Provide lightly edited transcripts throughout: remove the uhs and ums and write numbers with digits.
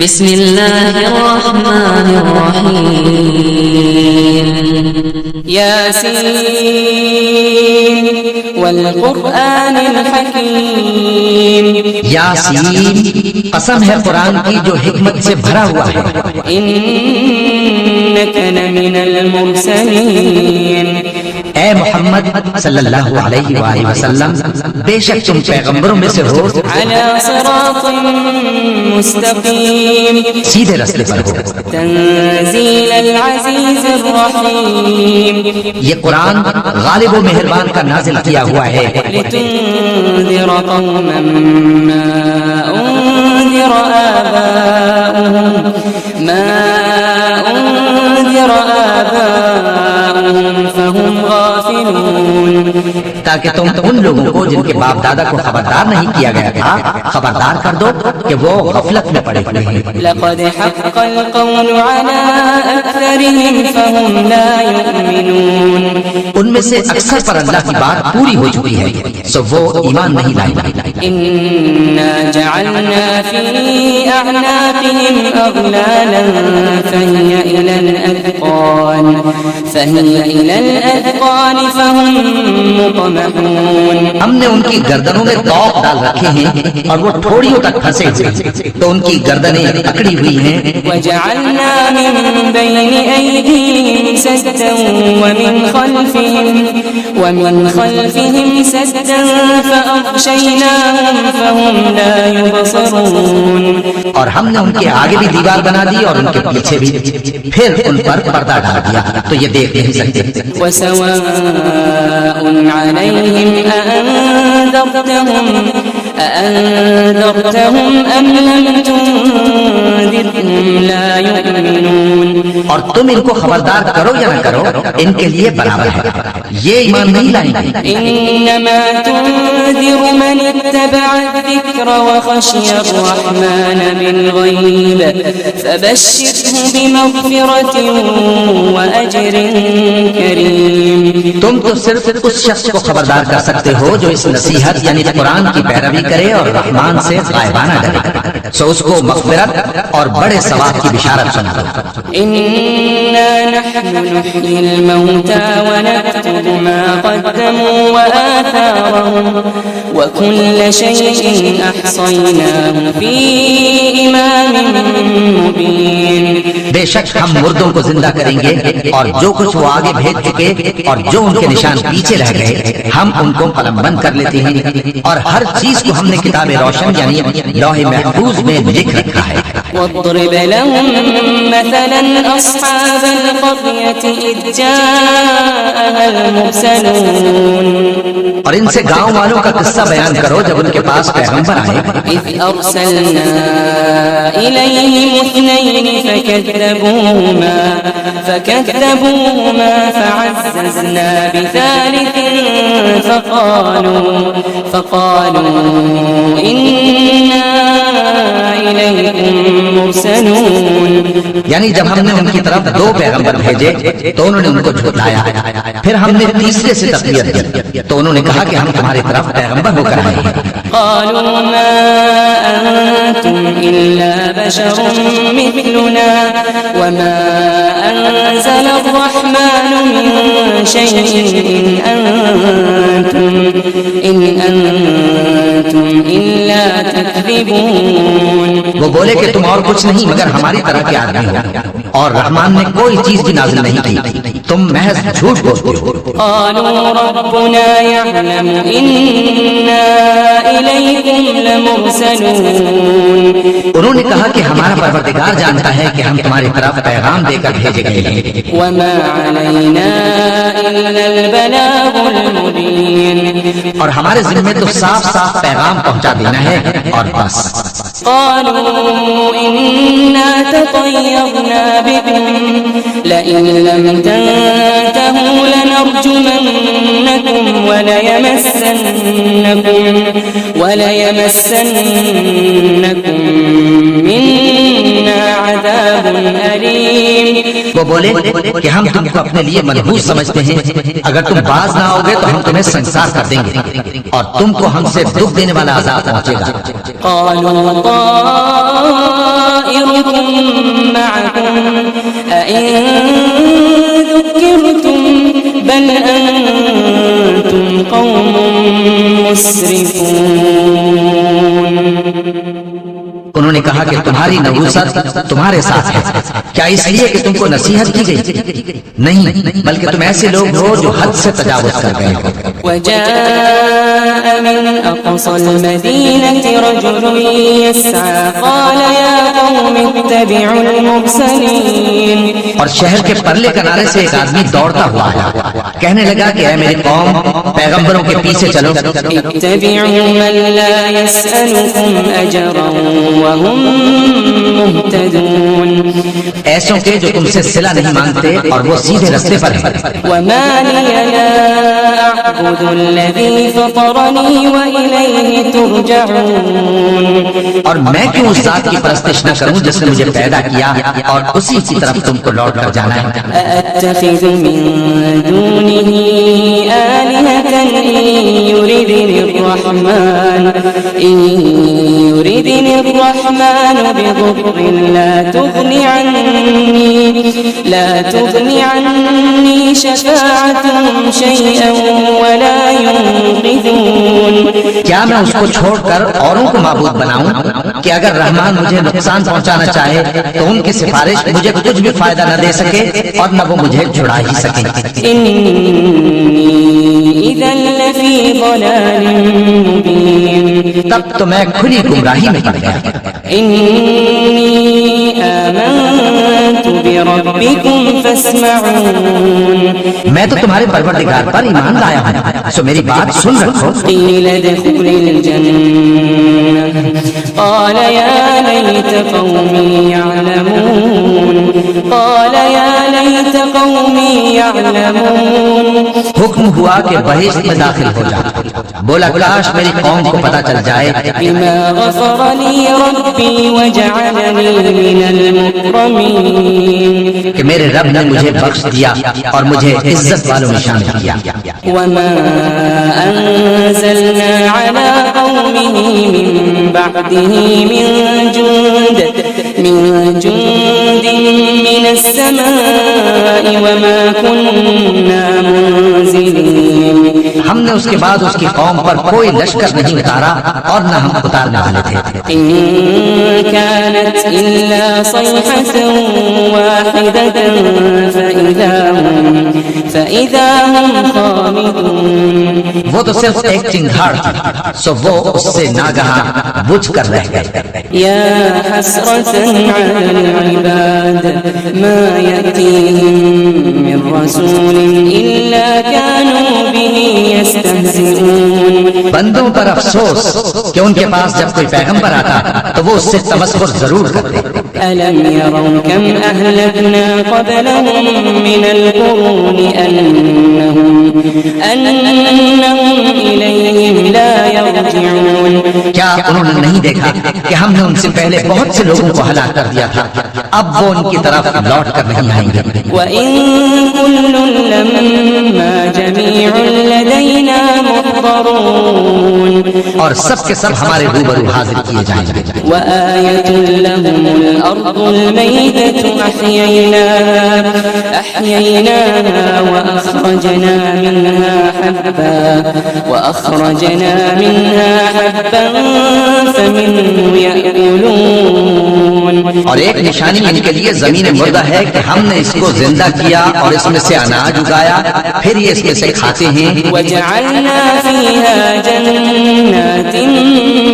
بسم اللہ الرحمن الرحیم یاسین والقرآن الحکیم یاسین قسم ہے قرآن کی جو حکمت سے بھرا ہوا ہے. انک لمن المرسلین اے محمد صلی اللہ علیہ وآلہ وسلم بے شک تم پیغمبروں میں سے ہو علی صراط مستقیم سیدھے راستے پر ہو. تنزیل العزیز الرحیم یہ قرآن غالب و مہربان کا نازل کیا ہوا ہے لتنذر قوما ما انذر آباؤهم فهم غافلون تاکہ تم ان لوگوں کو جن کے باپ دادا کو خبردار نہیں کیا گیا تھا خبردار کر دو کہ وہ غفلت میں پڑے ہوئے ہیں. لقد حق القول على أكثرهم فهم لا يؤمنون ان میں سے اکثر پر اللہ کی بات پوری ہو چکی ہے سو وہ ایمان نہیں لائے. إنا جعلنا في أعناقهم أغلالا فهي إلى الأذقان فهم مطمحون ہم نے ان کی گردنوں میں توق ڈال رکھے ہیں اور وہ ٹھوڑیوں تک پھنسے ہوئے تو ان کی گردنیں اکڑی ہوئی ہیں. وجعلنا من بين أيديهم سدا ومن خلفهم سدا فأغشيناهم فهم لا يبصرون اور ہم نے ان کے آگے بھی دیوار بنا دی اور ان کے پیچھے بھی پھر ان پر پردہ ڈال دیا تو یہ دیکھ نہیں سکتے. وسواء عليهم أأنذرتهم أم لم تنذرهم لا يؤمنون اور تم ان کو خبردار کرو یا نہ کرو ان کے لیے برابر ہے یہ ایمان نہیں لائیں گے. إنما تنذر من اتبع الذكر وخشي الرحمن بالغيب فبشره بمغفرة وأجر كريم. تم تو صرف اس شخص کو خبردار کر سکتے ہو جو اس نصیحت یعنی قرآن کی پیروی کرے اور رحمان سے غائبانہ ڈرے سو اس کو مغفرت اور بڑے ثواب کی بشارت سنا دو. إنا نحن نحيي الموتى ونكتب ما قدموا وآثارهم وكل شيء أحصيناه في إمام مبين. بے شک ہم مردوں کو زندہ کریں گے اور جو کچھ وہ آگے بھیج چکے اور جو ان کے نشان پیچھے رہ گئے ہم ان کو قلم بند کر لیتے ہیں اور ہر چیز کو ہم نے کتاب روشن یعنی لوح محفوظ میں لکھ رکھا ہے. واضرب لهم مثلا أصحاب القرية إذ جاءها المرسلون اور ان سے گاؤں والوں کا قصہ بیان کرو جب ان کے پاس پیغمبر آئے. إذ أرسلنا إليهم اثنين فكذبوهما فعززنا بثالث فقالوا إنا إليكم مرسلون. یعنی جب ہم نے ان کی طرف دو پیغمبر بھیجے تو انہوں نے ان کو جھٹلایا پھر ہم نے تیسرے سے تقویت دی تو انہوں نے کہا کہ ہم تمہاری طرف پیغمبر ہو کر آئے ہیں. قالوا ما أنتم إلا بشر مثلنا وما أنزل الرحمن من شيء إن أنتم إلا تكذبون. وہ بولے کہ تم اور کچھ نہیں مگر ہماری طرح کے آدمی ہو اور رحمان نے کوئی چیز بھی نازل نہیں کی تم محض جھوٹ بولتے ہو. قالوا ربنا يعلم إنا إليكم لمرسلون. انہوں نے کہا کہ ہمارا پروردگار جانتا ہے کہ ہم تمہاری طرف پیغام دے کر بھیجے گئے ہیں وما علينا إلا البلاغ المبين. اور ہمارے ذمہ تو صاف صاف پیغام پہنچا دینا ہے اور بس. قالوا إنا تطيرنا بكم لئن لم تنتهوا لنرجمنكم وليمسنكم منا عذاب أليم. وہ بولے کہ ہم تم کو اپنے لیے منحوس سمجھتے ہیں اگر تم باز نہ آؤ گے تو ہم تمہیں سنسار کر دیں گے اور تم کو ہم سے دکھ دینے والا عذاب پہنچے گا. قالوا طائر کہا کہ تمہاری نبوست تمہارے ساتھ ہے، کیا اس لیے کہ تم کو نصیحت کی گئی؟ نہیں، بلکہ تم ایسے لوگ ہو جو حد سے تجاوز کر گئے ہو۔ وجاء من أقصى المدينة رجل يسعى قال يا قوم اتبعوا المرسلين۔ اور شہر کے پرلے کنارے سے ایک آدمی دوڑتا ہوا آیا، کہنے لگا کہ اے میری قوم، پیغمبروں کے پیچھے چلو۔ اتبعوا من لا يسألكم أجرا وهم مهتدون۔ ایسوں کے جو تم سے صلہ نہیں مانگتے اور وہ سیدھے رستے پر ہیں۔ وما لي لا أعبد الذي فطرني وإليه ترجعون۔ اور میں کیوں اس ذات کی پرستش نہ کروں جس نے مجھے پیدا کیا اور اسی کی طرف تم کو لوٹ کر جانا ہے۔ أأتخذ من دونه آلهة إن يردني الرحمن بضر لا تغني عني شفاعتهم شيئا ولا ينقذون۔ کیا میں اس کو چھوڑ کر اوروں کو معبود بناؤں کہ اگر رحمان مجھے نقصان پہنچانا چاہے تو ان کی سفارش مجھے کچھ بھی فائدہ نہ دے سکے اور نہ وہ مجھے چھڑا ہی سکے۔ إني إذا لفي ضلال مبين۔ تب تو میں کھلی گمراہی میں پڑ گیا۔ إني آمنت بربكم فاسمعون۔ میں تو تمہارے پروردگار پر ایمان لایا ہوں، سو میری بات سن رکھو۔ قيل ادخل الجنة قال يا ليت قومي يعلمون۔ حکم ہوا کہ بہشت میں داخل ہو جا، بولا کاش میری قوم کو پتہ چل جائے بما غفر لي ربي وجعلني من المكرمين۔ کہ میرے رب نے مجھے بخش دیا اور مجھے عزت والوں میں شامل کیا۔ وما أنزلنا على قومه من بعده من جند من السماء وما كنا منزلين۔ ہم نے اس کے بعد اس کی قوم پر کوئی لشکر نہیں اتارا اور نہ ہم اتارنے والے تھے۔ إن كانت إلا صيحة واحدة فإذا هم خامدون۔ وہ تو صرف ایک چنگھاڑ تھی، سو وہ اس سے ناگہاں بجھ کر رہ گئے۔ يا حسرة على العباد ما يأتيهم من رسول إلا كانوا به يستهزئون۔ بندوں پر افسوس کہ ان کے پاس جب کوئی پیغمبر آتا تو وہ اس سے تمسخر ضرور کرتے۔ ألم يروا كم أهلكنا قبلهم من القرون أنهم إليهم لا يرجعون۔ کیا انہوں نے نہیں دیکھا کہ ہم نے ان سے پہلے بہت سے لوگوں کو ہلاک کر دیا تھا، اب وہ ان کی طرف لوٹ کر نہیں آئیں گے۔ وَإِن كُلٌّ لَّمَّا جَمِيعٌ لَّدَيْنَا مُحْضَرُونَ۔ اور سب کے سب ہمارے روبرو حاضر کیے جائیں گے۔ وَآيَةٌ لَّهُمُ الْأَرْضُ الْمَيْتَةُ أَحْيَيْنَاهَا وَأَخْرَجْنَا مِنْهَا حَبًّا فَمِنْهُ يَأْكُلُونَ۔ اور ایک نشانی ان کے لیے زمین مردہ ہے کہ ہم نے اس کو زندہ کیا اور اس میں سے اناج اگایا، پھر یہ اس میں سے کھاتے ہیں۔ وَجَعَلْنَا فِيهَا جَنَّاتٍ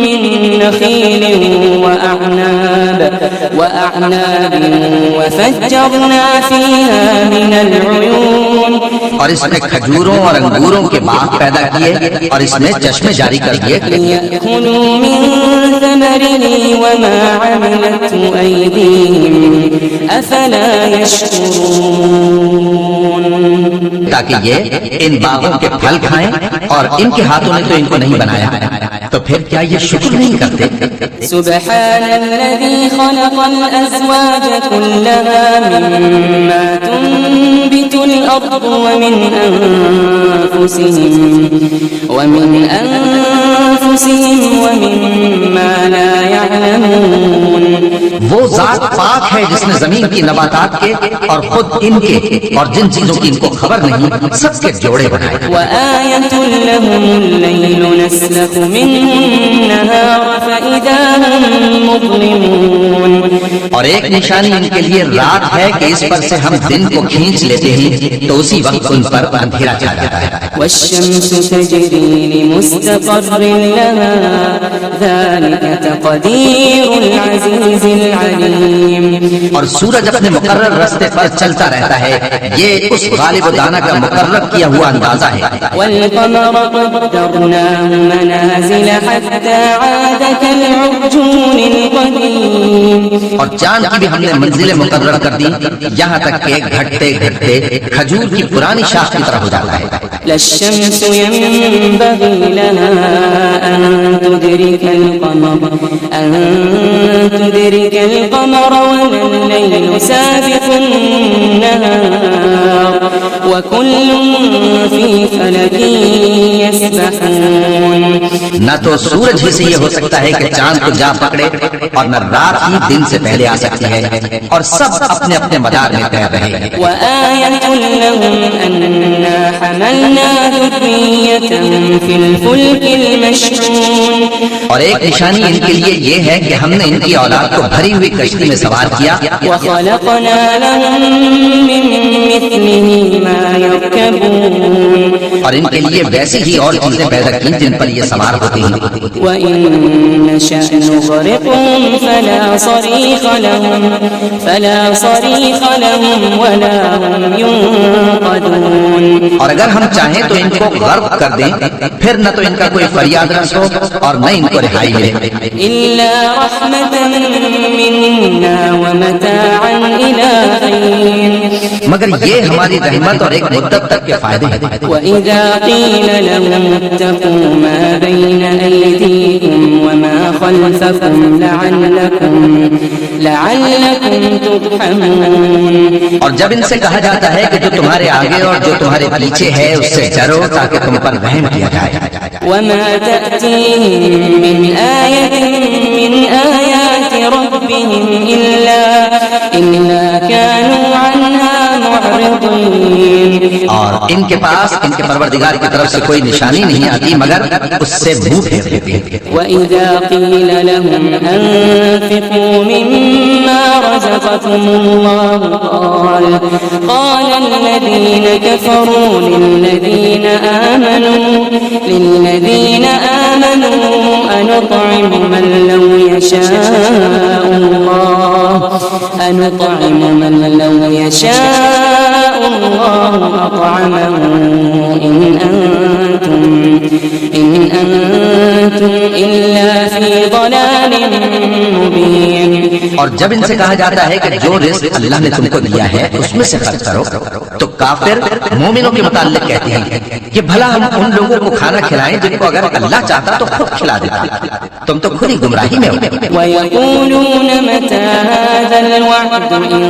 مِّن نَخِيلٍ وَأَعْنَابٍ وَفَجَّرْنَا فِيهَا مِنَ الْعُيُونِ۔ اور اس میں کھجوروں اور انگوروں کے باغ پیدا کیے اور اس میں چشمے جاری کر دیے۔ لِيَأْكُلُوا مِن ثَمَرِهِ وَمَا عَمِلَتْهُ أَيْدِيهِمْ أَفَلَا يَشْكُرُونَ۔ تاکہ یہ ان باغوں کے پھل کھائیں، اور ان کے ہاتھوں نے تو ان کو نہیں بنایا، تو پھر کیا یہ شکر نہیں کرتے؟ سبحان الذي خلق الأزواج كلها مما تنبت الأرض ومن أنفسهم ومما لا يعلمون۔ وہ ذات پاک ہے جس نے زمین کی نباتات کے اور خود ان کے اور جن چیزوں کی ان کو خبر نہیں سب کے جوڑے بنائے. وآية لهم الليل نسلخ منه النهار فإذا هم مظلمون. اور ایک نشانی ان کے لیے رات ہے کہ اس پر سے ہم دن کو کھینچ لیتے ہیں تو اسی وقت ان پر اندھیرا چھا جاتا ہے. والشمس تجري لمستقر لها ذلك تقدير العزيز العليم. اور سورج اپنے مقرر راستے پر چلتا رہتا ہے، یہ اس غالب و دانا کا مقرر کیا ہوا اندازہ ہے. والقمر قدرناه منازل حتى عاد كالعرجون القديم. اور چاند کی بھی ہم نے منزلیں مقرر کر دی یہاں تک کہ گھٹتے گھٹتے کھجور کی پرانی شاخ کی طرح ہو جاتا ہے. لا الشمس ينبغي لها أن تدرك القمر ولا الليل سابق النهار وكل في فلك يسبحون. نہ تو سورج ہی سے یہ ہو سکتا ہے کہ چاند کو جا پکڑے اور نہ رات ہی دن سے پہلے آ سکتی ہے اور سب اپنے اپنے مدار میں تیر رہے ہیں. وآية لهم أنا حملنا ذريتهم في الفلك المشحون. اور ایک نشانی ان کے لیے یہ ہے کہ ہم نے ان کی اولاد کو بھری ہوئی کشتی میں سوار کیا. وخلقنا لهم من مثله ما يركبون. اور ان کے لیے ویسی ہی اور چیزیں پیدا کی جن پر یہ سوار ہوتے ہیں. وإن نشأ نغرقهم فلا صريخ لهم ولا هم ينقذون. اور اگر ہم چاہیں تو ان کو غرق کر دیں پھر نہ تو ان کا کوئی فریاد رس ہو اور نہ ان کو رہائی ملے. إلا رحمة منا ومتاعا إلى حين. مگر یہ ہماری رحمت اور ایک مدت تک کے فائدے ہیں. وإذا قيل لهم اتقوا ما بين أيديكم وما خلفكم لعلكم ترحمون. اور جب ان سے کہا جاتا ہے کہ جو تمہارے آگے اور جو تمہارے پیچھے ہے اس سے ڈرو تاکہ تم پر رحم کیا جائے. وما تأتيهم من آية من آيات ربهم إلا كانوا عنها معرضين. اور ان کے پاس ان کے پروردگار کی طرف سے کوئی نشانی نہیں آتی مگر اس سے منہ پھیر دیتے ہیں. وإذا قيل لهم أنفقوا مما رزقكم الله قال الذين كفروا للذين آمنوا أنطعم من لو يشاء الله أطعمه إن أنتم إلا في ضلال مبين. اور جب ان سے کہا جاتا ہے کہ جو رزق اللہ نے تم کو دیا ہے اس میں سے خرچ کرو تو کافر مومنوں کے متعلق کہتے ہیں کہ بھلا ہم ان لوگوں کو کھانا کھلائیں جن کو اگر اللہ چاہتا تو خود کھلا دیتا. تم تو خود ہی گمراہی میں ہو. وَيَقُولُونَ مَتَى هَذَا الْوَعْدُ إِن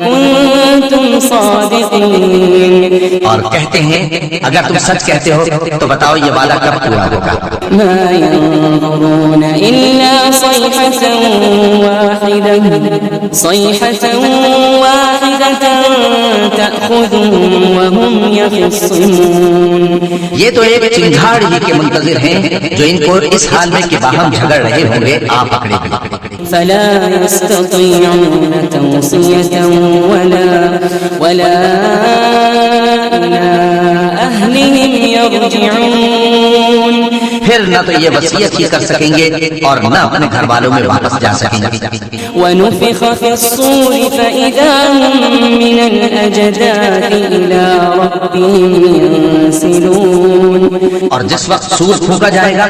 كُنتُمْ صَادِقِينَ. اور کہتے ہیں اگر تم سچ کہتے ہو تو بتاؤ یہ وعدہ کب پورا ہوگا. مَا يَنظُرُونَ إِلَّا صَيْحَةً واحدة تأخذهم وهم يخصمون. یہ تو ایک چنگھاڑ ہی کے منتظر ہیں جو ان کو اس حال میں کہ باہم جھگڑ رہے ہوں گے آپ پکڑے گی. فلا يستطيعون توصية ولا إلى أهلهم يرجعون. پھر نہ تو یہ وصیت ہی کر سکیں گے اور نہ اپنے گھر والوں میں واپس جا سکیں گے. ونفخ في الصور فإذا هم من الأجداث إلى ربهم ينسلون. اور جس وقت سور پھونکا جائے گا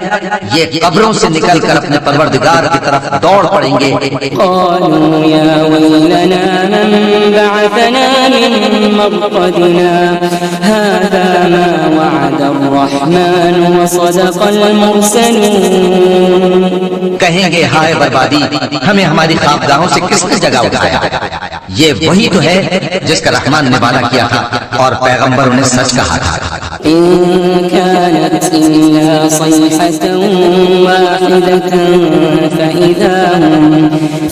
یہ قبروں سے نکل کر اپنے پروردگار کی طرف دوڑ پڑیں گے. قالوا يا ويلنا من بعثنا من مرقدنا هذا ما وعد الرحمن وصدق المرسلون. کہیں گے ہائے بربادی ہمیں ہماری خوابگاہوں سے کس نے جگہ اٹھایا. یہ وہی تو ہے جس کا رحمان نے وعدہ کیا تھا اور پیغمبروں نے سچ کہا تھا. إن كانت إلا صيحة واحدة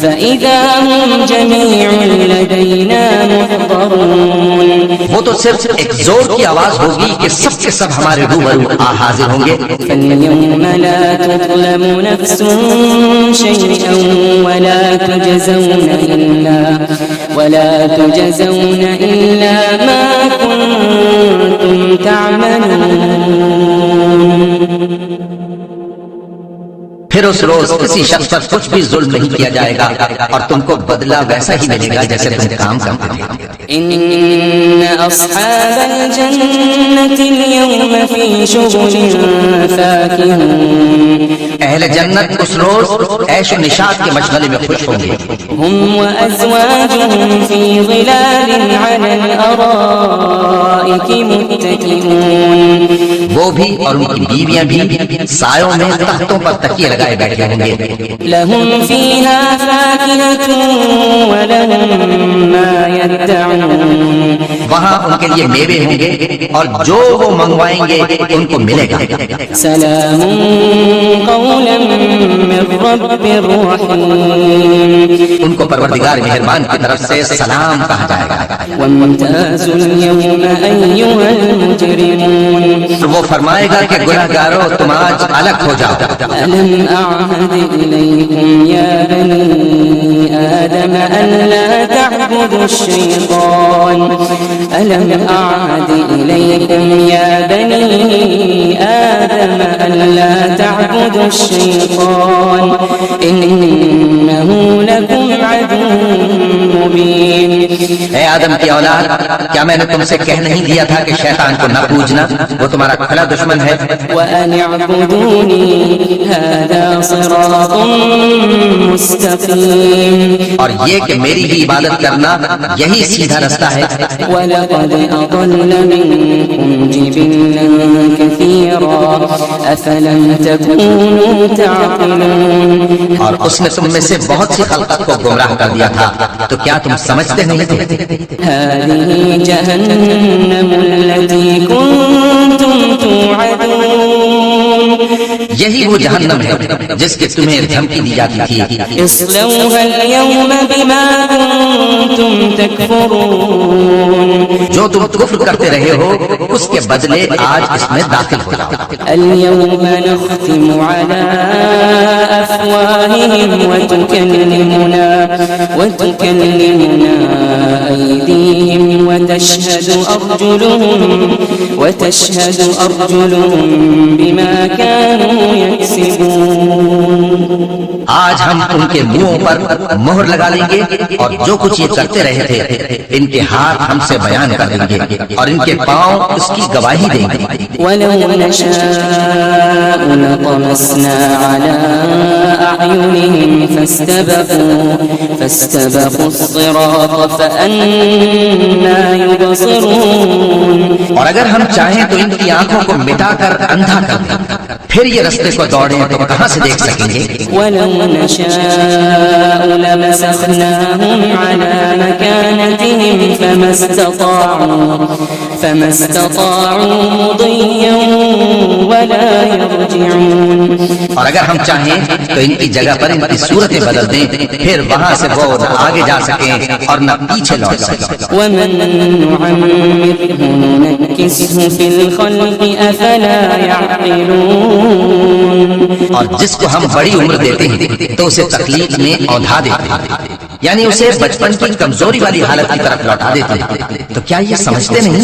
فإذا هم جميع لدينا محضرون. وہ تو صرف ایک زور کی آواز ہوگی کہ سب کے سب ہمارے روبرو حاضر ہوں گے. فاليوم لا تظلم نفس شيئا ولا تجزون إلا ما كنتم تعملون. پھر اس روز کسی شخص پر کچھ بھی ظلم نہیں کیا جائے گا اور تم کو بدلہ ویسا ہی ملے گا جیسے تم کام کرتے تھے. إن أصحاب الجنة اليوم في شغل فاكهون. اہل جنت اس روز عیش و نشاط کے مشغلے میں خوش ہوں گے. هم وأزواجهم في ظلال على الأرائك متكئون. وہ بھی اور ان کی بیویاں بھی سایوں میں تختوں پر تکیے لگائے بیٹھے ہوں گے. لهم فيها فاكهة ولهم ما يدعون. وہاں ان کے لیے میوے ہوں گے اور جو وہ منگوائیں گے ان کو ملے گا. سلام قولا من رب رحیم. ان کو پروردگار مہربان کی طرف سے سلام کہا جائے گا. وامتازوا اليوم أيها المجرمون. وہ فرمائے گا کہ گناہگارو تم آج الگ ہو جاؤ. ألم أعهد إليكم يا بني آدم ألا تعبدوا الشيطان. ألم أعهد إليكم يا بني آدم ألا تعبدوا الشيطان إنه لكم عدو مبين. اے آدم کی اولاد، کیا میں نے تم سے کہہ نہیں دیا تھا کہ شیطان کو نہ پوجنا، وہ تمہارا کھلا دشمن ہے. وأن اعبدوني هذا صراط مستقيم. اور یہ کہ میری ہی عبادت کرنا یہی سیدھا رستہ ہے. ولقد أضل منكم جبلا كثيرا أفلم تكونوا تعقلون. اور اس نے تم میں سے بہت سی خلقت کو گمراہ کر دیا تھا، تو کیا تم سمجھتے نہیں تھے؟ هذه جهنم التي كنتم توعدون. یہی وہ جہنم ہے جس کے تمہیں دھمکی دی جاتی تھی. اصلوها اليوم بما كنتم تكفرون. جو تم کفر کرتے رہے ہو اس کے بدلے آج اس میں داخل ہو جاؤ. اليوم نختم على أفواههم وتكلمنا أيديهم وتشهد أرجلهم بما كانوا يكسبون. آج ہم ان کے منہوں پر مہر لگا لیں گے اور جو کچھ یہ کرتے رہے تھے ان کے ہاتھ ہم سے بیان کر دیں گے اور ان کے پاؤں اس کی گواہی دیں گے. ولو نشاء لطمسنا على أعينهم فاستبقوا الصراط فأنا يبصرون. اور اگر ہم چاہیں تو ان کی آنکھوں کو مٹا کر اندھا کر دیں، پھر یہ رستے کو دوڑیں تو کہاں سے دیکھ سکیں گے. ولو نشاء لمسخناهم على مكانتهم فما استطاعوا مضيا ولا يرجعون. اور اگر ہم چاہیں تو ان کی جگہ پر ان کی صورتیں بدل دیں، پھر وہاں سے وہ نہ آگے جا سکیں اور نہ پیچھے لوٹ سکیں. ومن نعمره ننكسه في الخلق أفلا يعقلون. اور جس کو ہم بڑی عمر دیتے ہیں تو اسے تکلیف میں اوندھا دیتے ہیں، یعنی اسے بچپن کی کمزوری والی حالت کی طرف لوٹا دیتے ہیں. تو کیا یہ سمجھتے نہیں؟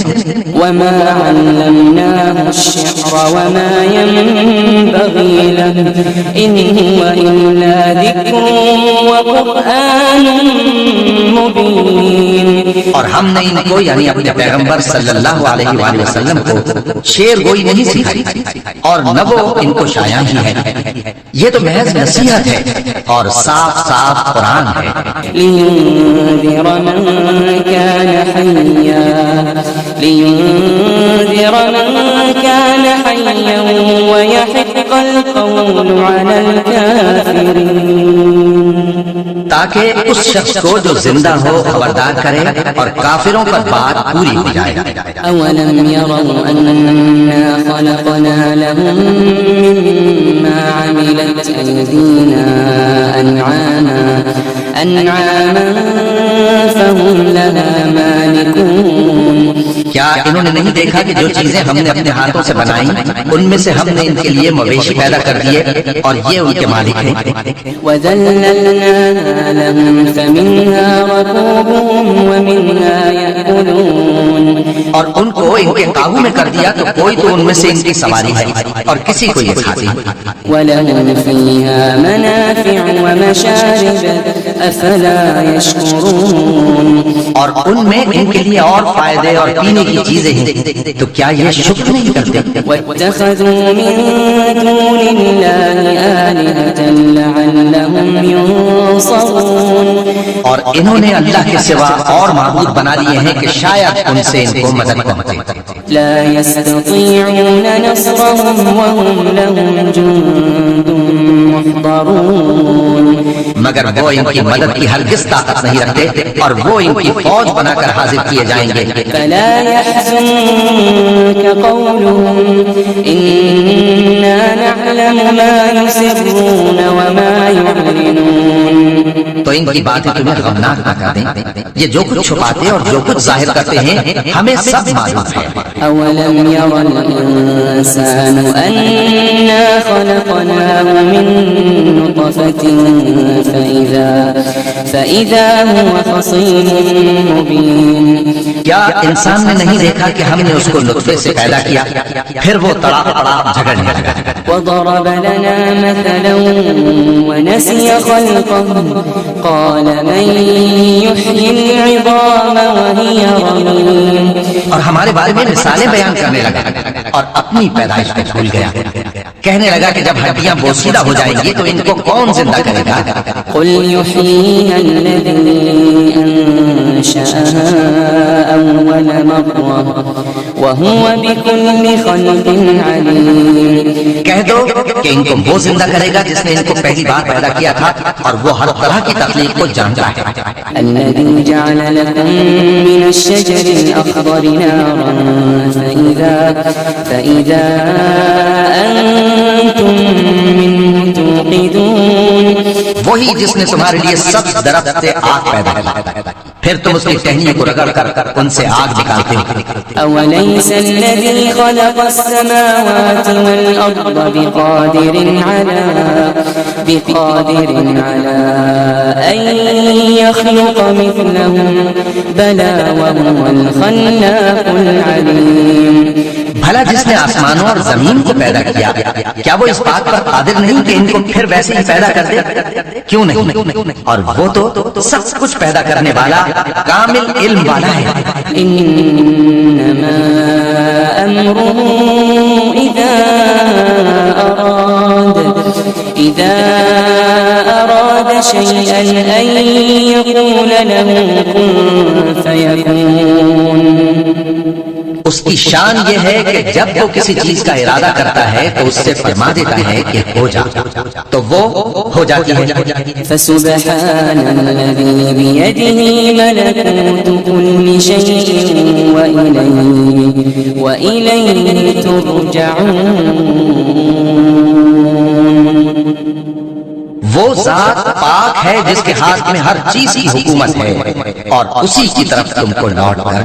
وما علمناه الشعر وما ينبغي له إن هو إلا ذكر وقرآن مبين. اور ہم نے ان کو یعنی اپنے پیغمبر صلی اللہ علیہ وآلہ وسلم کو شعر گوئی نہیں سکھائی اور نہ وہ ان کو شایع ہی ہے. یہ تو محض نصیحت ہے اور صاف صاف قرآن ہے. لينذر من كان حيا ويحق القول على الكافرين. تاکہ اس شخص کو جو زندہ ہو خبردار کرے اور کافروں پر بات پوری ہو جائے. أولم يروا أنا خلقنا لهم مما عملت أيدينا أنعاما فهم لها مالكون. کیا انہوں نے نہیں دیکھا کہ جو چیزیں ہم نے اپنے ہاتھوں سے بنائیں ان میں سے ہم نے ان کے لیے مویشی پیدا کر دیے اور یہ ان کے مالک ہیں. وَذَلَّلْنَاهَا لَهُمْ فَمِنْهَا رَكُوبُهُمْ وَمِنْهَا يَأْكُلُونَ. اور ان کو ان کے قابو میں کر دیا تو کوئی تو ان میں سے ان کی سواری ہے اور کسی کو یہ کھاتی. وَلَهُمْ فِيهَا مَنَافِعُ وَمَشَارِبُ أَفَلَا يَشْكُرُونَ. اور ان میں ان کے لیے اور فائدے اور پینے کی چیزیں ہیں تو کیا یہ شکر نہیں کرتے؟ وَاتَّخَذُوا مِن دُونِ اللَّهِ آلِهَةً لَعَلَّهُمْ يُنصَرُونَ. اور انہوں نے اللہ کے سوا اور معبود بنا لیے ہیں کہ شاید ان سے ان کو مدد پہنچے. لا يستطيعون نصرهم وهم لهم جند محضرون. مگر وہ ان کی مدد کی ہرگز طاقت نہیں رکھتے اور وہ ان کی فوج بنا کر حاضر کیے جائیں گے. فلا يحزنك قولهم إنا نعلم ما يسرون وما يعلنون. تو ان کی باتیں تمہیں غمناک نہ کر دیں. یہ جو کچھ چھپاتے اور جو کچھ ظاہر کرتے ہیں ہمیں سب معلوم ہے. أولم ير الإنسان أنا خلقناه من نطفة فإذا هو خصيم مبين. کیا انسان نے نہیں دیکھا کہ ہم نے اس کو نطفے سے پیدا کیا پھر وہ تڑا پڑا جھگڑنے لگا. وضرب لنا مثلا ونسي خلقه قال من يحيي العظام وهي رميم. اور ہمارے بارے میں مثالیں بیان کرنے لگا اور اپنی پیدائش کو بھول گیا. کہنے لگا کہ جب ہڈیاں بوسیدہ ہو جائیں گی تو ان کو کون زندہ کرے گا؟ قل يحييها الذي أنشأها أول مرة وهو بكل خلق عليم. کہہ دو کہ ان کو وہ زندہ کرے گا جس نے ان کو پہلی بار پیدا کیا تھا اور وہ ہر طرح کی تخلیق کو جانتا ہے. الذي جعل لكم من الشجر الأخضر نارا فإذا أنتم منه توقدون. وہی جس نے تمہارے لیے سب درخت سے آگ پیدا کی پھر تم اس کی ٹہنیوں کو رگڑ کر ان سے آگ نکالتے ہو. أوليس الذي خلق السماوات والأرض بقادر على أن يخلق مثلهم بلى وهو الخلاق العليم. بھلا جس نے آسمانوں اور زمین کو پیدا کیا کیا وہ اس بات پر قادر نہیں کہ ان کو پھر ویسے ہی پیدا کر دے؟ کیوں نہیں؟ اور وہ تو سب کچھ پیدا کرنے والا کامل علم والا ہے. إنما أمره إذا أراد شيئا أن يقول له كن فيكون. اس کی شان یہ ہے کہ جب وہ کسی چیز کا ارادہ کرتا ہے تو اس سے فرما دیتا ہے کہ ہو جا تو وہ ہو جاتی ہے. فسبحان الذي بيده ملكوت كل شيء وإليه ترجعون. وہ ذات پاک ہے جس کے ہاتھ میں ہر چیز کی حکومت ہے اور اسی کی طرف تم کو لوٹ کر